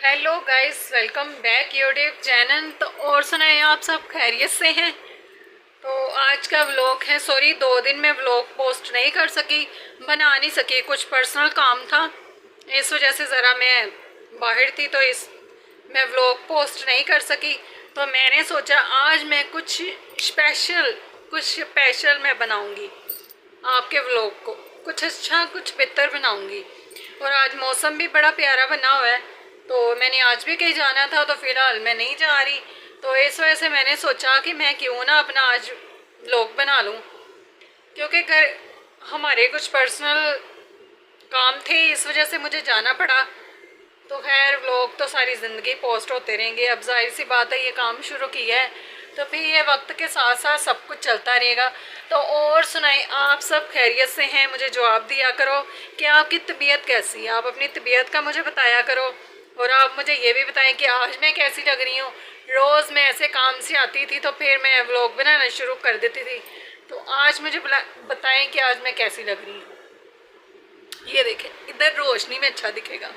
Hello guys, welcome back YouTube channel. तो और सुनाए आप सब खैरियत से हैं। तो आज का व्लॉग है, सॉरी 2 दिन में व्लॉग पोस्ट नहीं कर सकी, बना नहीं सकी, कुछ पर्सनल काम था इस वजह से ज़रा मैं बाहर थी, तो इस मैं व्लॉग पोस्ट नहीं कर सकी। तो मैंने सोचा आज मैं कुछ स्पेशल मैं बनाऊंगी आपके व्लॉग को, कुछ अच्छा कुछ बेहतर बनाऊंगी। और आज मौसम भी बड़ा प्यारा बना हुआ है, तो मैंने आज भी कहीं जाना था, तो फिलहाल मैं नहीं जा रही। तो इस वजह से मैंने सोचा कि मैं क्यों ना अपना आज व्लॉग बना लूँ, क्योंकि घर हमारे कुछ पर्सनल काम थे, इस वजह से मुझे जाना पड़ा। तो खैर व्लॉग तो सारी ज़िंदगी पोस्ट होते रहेंगे, अब जाहिर सी बात है ये काम शुरू किया है तो फिर ये वक्त के साथ साथ सब कुछ चलता रहेगा। तो और सुनाए आप सब खैरियत से हैं, मुझे जवाब दिया करो कि आपकी तबीयत कैसी है, आप अपनी तबीयत का मुझे बताया करो। और आप मुझे ये भी बताएं कि आज मैं कैसी लग रही हूँ। रोज़ मैं ऐसे काम से आती थी तो फिर मैं व्लॉग बनाना शुरू कर देती थी, तो आज मुझे बताएं कि आज मैं कैसी लग रही हूँ। ये देखें, इधर रोशनी में अच्छा दिखेगा।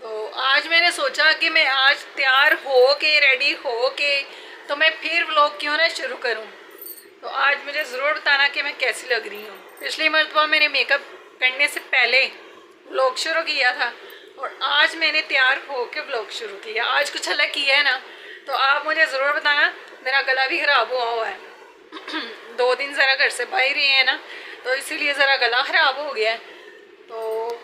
तो आज मैंने सोचा कि मैं आज तैयार हो के रेडी हो के तो मैं फिर व्लॉग क्यों ना शुरू करूं। तो आज मुझे ज़रूर बताना कि मैं कैसी लग रही हूँ। पिछली मरतबा मैंने मेकअप करने से पहले व्लॉग शुरू किया था और आज मैंने तैयार हो के व्लॉग शुरू किया। आज कुछ अलग किया है ना, तो आप मुझे ज़रूर बताना। मेरा गला भी ख़राब हुआ है 2 दिन ज़रा घर से बाहर ही है ना, तो इसीलिए ज़रा गला ख़राब हो गया है। तो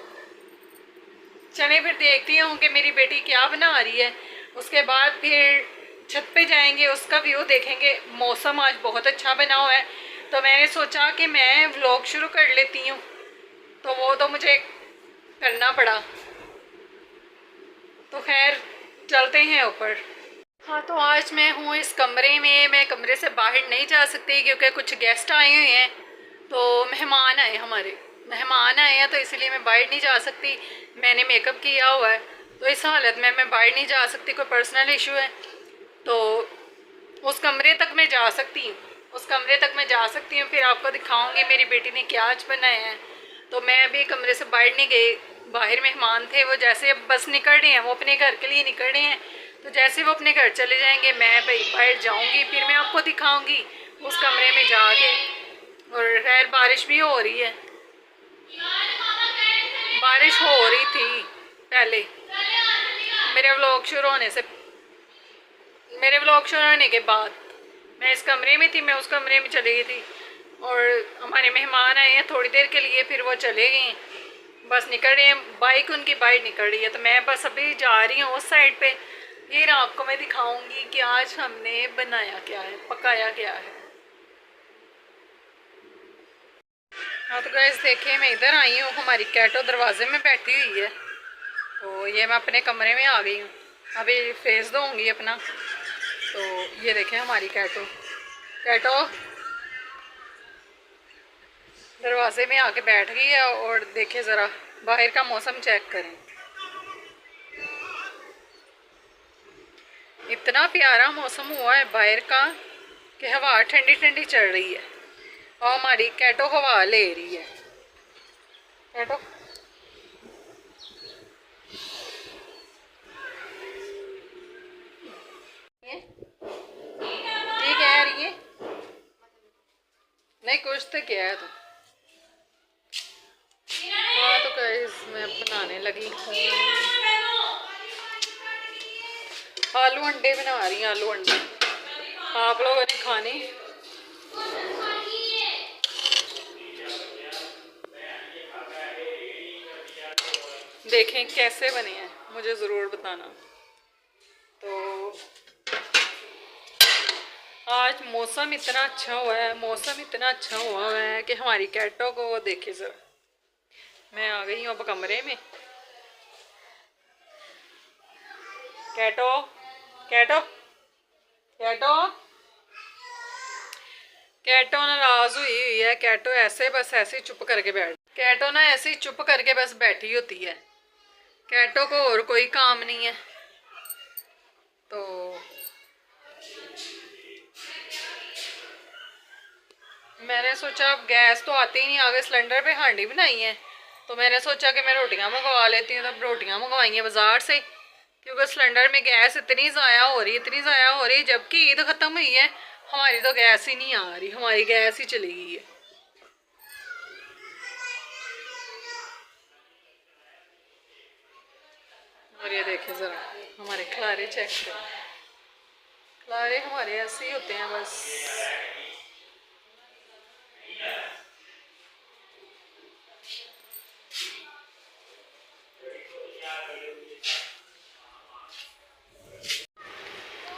चले फिर देखती हूँ कि मेरी बेटी क्या बना रही है। उसके बाद फिर छत पे जाएंगे, उसका व्यू देखेंगे। मौसम आज बहुत अच्छा बना हुआ है, तो मैंने सोचा कि मैं व्लॉग शुरू कर लेती हूँ, तो वो तो मुझे करना पड़ा। तो खैर चलते हैं ऊपर। हाँ, तो आज मैं हूँ इस कमरे में, मैं कमरे से बाहर नहीं जा सकती क्योंकि कुछ गेस्ट आए हुए हैं। तो हमारे मेहमान आए हैं, तो इसलिए मैं बाहर नहीं जा सकती। मैंने मेकअप किया हुआ है, तो इस हालत में मैं बाहर नहीं जा सकती, कोई पर्सनल इशू है। तो उस कमरे तक मैं जा सकती हूँ, फिर आपको दिखाऊंगी मेरी बेटी ने क्या आज बनाया है। तो मैं अभी कमरे से बाहर नहीं गई, बाहर मेहमान थे, वो जैसे अब बस निकल रहे हैं, वो अपने घर के लिए निकल रहे हैं। तो जैसे वो अपने घर चले जाएंगे मैं भाई बाहर जाऊंगी, फिर मैं आपको दिखाऊंगी उस कमरे में जाके। और खैर बारिश भी हो रही है, बारिश हो रही थी पहले मेरे व्लॉग शुरू होने के बाद। मैं इस कमरे में थी, मैं उस कमरे में चली गई थी और हमारे मेहमान आए हैं थोड़ी देर के लिए, फिर वो चले गए। बस निकल रहे हैं, बाइक उनकी बाहर निकल रही है, तो मैं बस अभी जा रही हूँ उस साइड पे। फिर आपको मैं दिखाऊंगी कि आज हमने बनाया क्या है, पकाया क्या है। हाँ तो गाइस देखिए, मैं इधर आई हूँ, हमारी कैटो दरवाजे में बैठी हुई है। तो ये मैं अपने कमरे में आ गई हूँ, अभी फेस दूँगी अपना। तो ये देखें हमारी कैटो दरवाजे में आके बैठ गई है। और देखें ज़रा बाहर का मौसम चेक करें, इतना प्यारा मौसम हुआ है बाहर का कि हवा ठंडी ठंडी चल रही है और हमारी कैटो हवा ले रही है। कैटो ठीक कह रही है, नहीं कुछ तो क्या है। तो हाँ तो गाइस मैं बनाने लगी हूँ, आलू अंडे बना रही हूँ। आलू अंडे आप लोगों ने खाने, देखें कैसे बने हैं, मुझे ज़रूर बताना। तो आज मौसम इतना अच्छा हुआ है, कि हमारी कैटो को देखे सर। मैं आ गई हूँ अब कमरे में। कैटो कैटो कैटो कैटो नाराज हुई है। कैटो ऐसे बस ऐसे चुप करके कैटो ना ऐसे ही चुप करके बस बैठी होती है। कैटो को और कोई काम नहीं है। तो मैंने सोचा अब गैस तो आती ही नहीं, आगे सिलेंडर पे हांडी बनाई है, तो मैंने सोचा कि मैं रोटियां मंगवा लेती हूँ। तब रोटियां मंगवाई हैं बाज़ार से, क्योंकि सिलेंडर में गैस इतनी ज़ाया हो रही, इतनी ज़ाया हो रही, जबकि ईद ख़त्म हुई है, हमारी तो गैस ही नहीं आ रही, हमारी गैस ही चली गई है। और ये देखें ज़रा हमारे खलारे चेक करें, खलारे हमारे ऐसे ही होते हैं बस।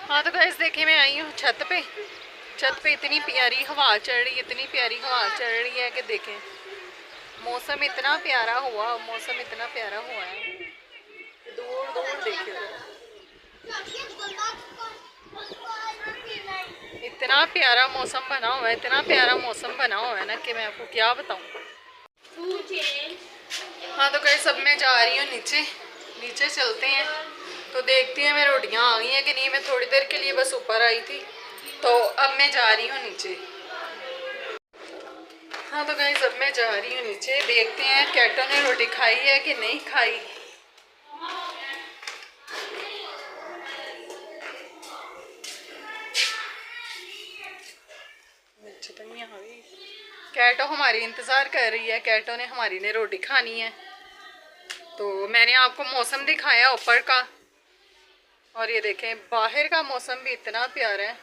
हाँ तो गाइस देखिए, मैं आई हूँ छत पे। छत पे इतनी प्यारी हवा चल रही है, इतनी प्यारी हवा चल रही है कि देखें मौसम इतना प्यारा हुआ, मौसम इतना प्यारा हुआ है, दूर दूर देखिए इतना प्यारा मौसम बना हुआ है, इतना प्यारा मौसम बना हुआ है ना कि मैं आपको क्या बताऊँ। हाँ तो गाइस अब मैं जा रही हूँ नीचे, नीचे चलते हैं तो देखती हैं मैं रोटियाँ आ गई हैं कि नहीं। मैं थोड़ी देर के लिए बस ऊपर आई थी, तो अब मैं जा रही हूँ नीचे। हाँ तो गाइस अब मैं जा रही हूँ नीचे, देखते हैं कैटो ने रोटी खाई है कि नहीं खाई। कैटो हमारी इंतज़ार कर रही है, कैटो ने हमारी ने रोटी खानी है। तो मैंने आपको मौसम दिखाया ऊपर का, और ये देखें बाहर का मौसम भी इतना प्यारा है।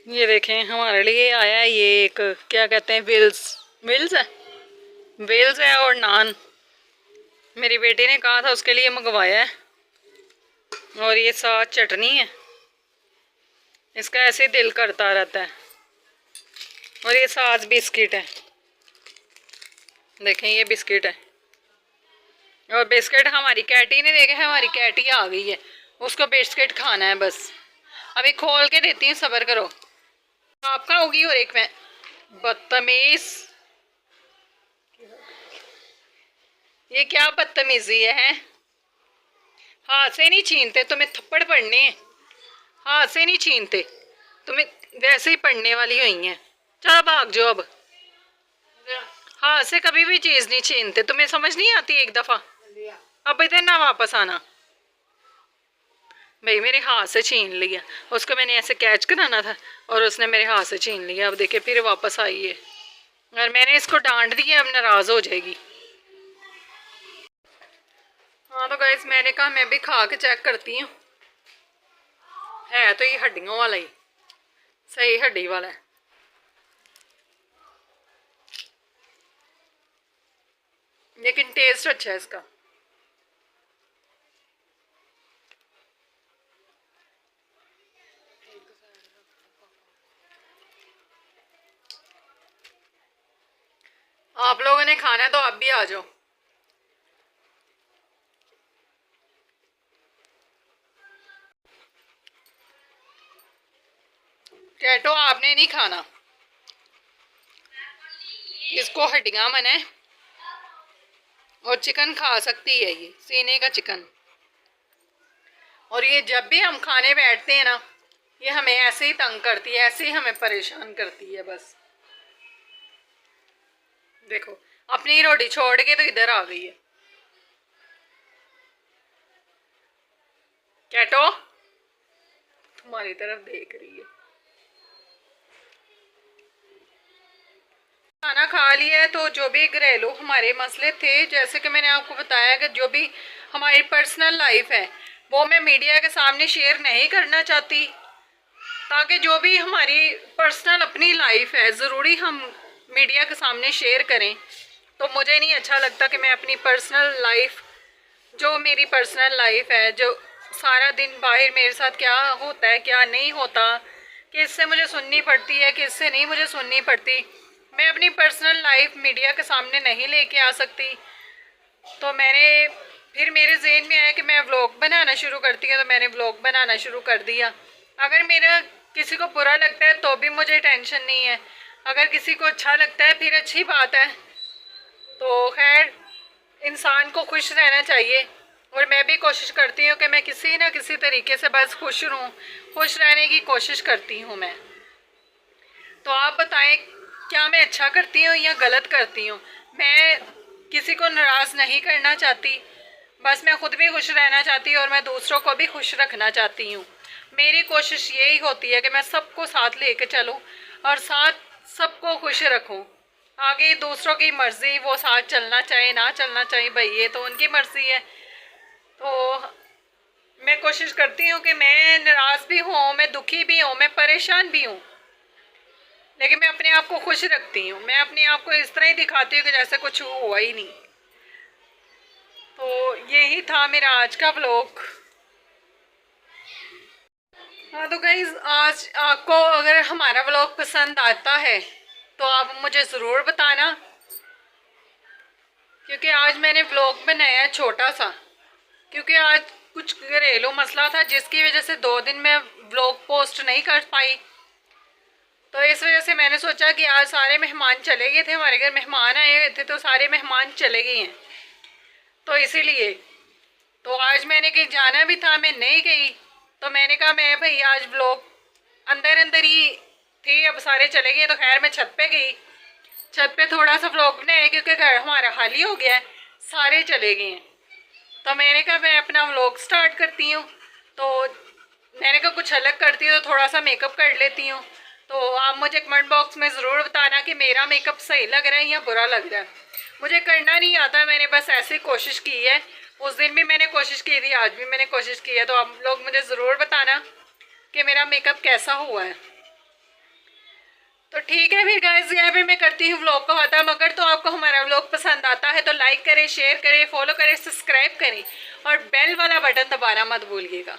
ये देखें हमारे लिए आया है ये एक, क्या कहते हैं, विल्स है, विल्स है और नान। मेरी बेटी ने कहा था उसके लिए मंगवाया है, और ये साथ चटनी है। इसका ऐसे दिल करता रहता है। और ये साथ बिस्किट है, देखें ये बिस्किट है। और बिस्किट हमारी कैटी ने देखा है, हमारी कैटी आ गई है, उसको बिस्किट खाना है बस। अभी खोल के देती हूँ, सब्र करो। आप खाओगी और एक मैं, बदतमीज। ये क्या बदतमीजी है? हाथ से नहीं छीनते, तुम्हें थप्पड़ पड़ने हैं। हाथ से नहीं छीनते, तुम्हें वैसे ही पढ़ने वाली हुई हैं। चलो भाग जाओ अब। हाथ से कभी भी चीज़ नहीं छीनते, तुम्हें समझ नहीं आती एक दफ़ा। अब इधर ना वापस आना। भाई मेरे हाथ से छीन लिया, उसको मैंने ऐसे कैच कराना था और उसने मेरे हाथ से छीन लिया। अब देखे फिर वापस आई है, अगर मैंने इसको डांट दिया अब नाराज़ हो जाएगी। हाँ तो गाइस मैंने कहा मैं भी खा के चेक करती हूँ। है तो ये हड्डियों वाला ही, सही हड्डी वाला है। लेकिन टेस्ट अच्छा है इसका। आप लोगों ने खाना है तो आप भी आ जाओ। कैटो आपने नहीं खाना, इसको हड्डियां मन है, और चिकन खा सकती है, ये सीने का चिकन। और ये जब भी हम खाने बैठते हैं ना, ये हमें ऐसे ही तंग करती है, ऐसे ही हमें परेशान करती है बस। देखो अपनी रोटी छोड़ के तो इधर आ गई है। कैटो तुम्हारी तरफ देख रही है। खाना खा लिया है तो जो भी घरेलू हमारे मसले थे, जैसे कि मैंने आपको बताया कि जो भी हमारी पर्सनल लाइफ है वो मैं मीडिया के सामने शेयर नहीं करना चाहती, ताकि जो भी हमारी पर्सनल अपनी लाइफ है ज़रूरी हम मीडिया के सामने शेयर करें। तो मुझे नहीं अच्छा लगता कि मैं अपनी पर्सनल लाइफ, जो मेरी पर्सनल लाइफ है, जो सारा दिन बाहर मेरे साथ क्या होता है क्या नहीं होता, किससे मुझे सुननी पड़ती है किससे नहीं मुझे सुननी पड़ती, मैं अपनी पर्सनल लाइफ मीडिया के सामने नहीं लेके आ सकती। तो मैंने फिर मेरे जहन में आया कि मैं व्लॉग बनाना शुरू करती हूँ, तो मैंने व्लॉग बनाना शुरू कर दिया। अगर मेरा किसी को बुरा लगता है तो भी मुझे टेंशन नहीं है, अगर किसी को अच्छा लगता है फिर अच्छी बात है। तो खैर इंसान को खुश रहना चाहिए, और मैं भी कोशिश करती हूँ कि मैं किसी ना किसी तरीके से बस खुश रहूँ, खुश रहने की कोशिश करती हूँ मैं। तो आप बताएं क्या मैं अच्छा करती हूँ या गलत करती हूँ। मैं किसी को नाराज़ नहीं करना चाहती, बस मैं खुद भी खुश रहना चाहती हूँ और मैं दूसरों को भी खुश रखना चाहती हूँ। मेरी कोशिश यही होती है कि मैं सबको साथ लेके चलूँ और साथ सबको खुश रखूँ। आगे दूसरों की मर्ज़ी, वो साथ चलना चाहे ना चलना चाहे, भाई ये तो उनकी मर्ज़ी है। तो मैं कोशिश करती हूँ कि मैं नाराज़ भी हूँ, मैं दुखी भी हूँ, मैं परेशान भी हूँ, लेकिन मैं अपने आप को खुश रखती हूँ। मैं अपने आप को इस तरह ही दिखाती हूँ कि जैसे कुछ हुआ ही नहीं। तो यही था मेरा आज का व्लॉग। हाँ तो गाइज, आज आपको अगर हमारा व्लॉग पसंद आता है तो आप मुझे ज़रूर बताना, क्योंकि आज मैंने व्लॉग बनाया छोटा सा, क्योंकि आज कुछ घरेलू मसला था जिसकी वजह से 2 दिन मैं व्लॉग पोस्ट नहीं कर पाई। तो इस वजह से मैंने सोचा कि आज सारे मेहमान चले गए थे, हमारे घर मेहमान आए हुए थे, तो सारे मेहमान चले गए हैं, तो इसीलिए तो आज मैंने कहीं जाना भी था, मैं नहीं गई। तो मैंने कहा मैं भाई आज व्लॉग अंदर अंदर ही थे, अब सारे चले गए तो खैर मैं छत पे गई, छत पे थोड़ा सा व्लॉग बनाया क्योंकि घर हमारा खाली हो गया है, सारे चले गए हैं। तो मैंने कहा मैं अपना व्लॉग स्टार्ट करती हूँ। तो मैंने कहा कुछ अलग करती हूँ, तो थोड़ा सा मेकअप कर लेती हूँ। तो आप मुझे कमेंट बॉक्स में ज़रूर बताना कि मेरा मेकअप सही लग रहा है या बुरा लग रहा है। मुझे करना नहीं आता, मैंने बस ऐसे कोशिश की है। उस दिन भी मैंने कोशिश की थी, आज भी मैंने कोशिश की है। तो आप लोग मुझे ज़रूर बताना कि मेरा मेकअप कैसा हुआ है। तो ठीक है फिर गाइस, यहाँ पे मैं करती हूँ व्लॉग को ख़त्म। अगर तो आपको हमारा व्लॉग पसंद आता है तो लाइक करें, शेयर करें, फॉलो करें, सब्सक्राइब करें और बेल वाला बटन दबाना मत भूलिएगा।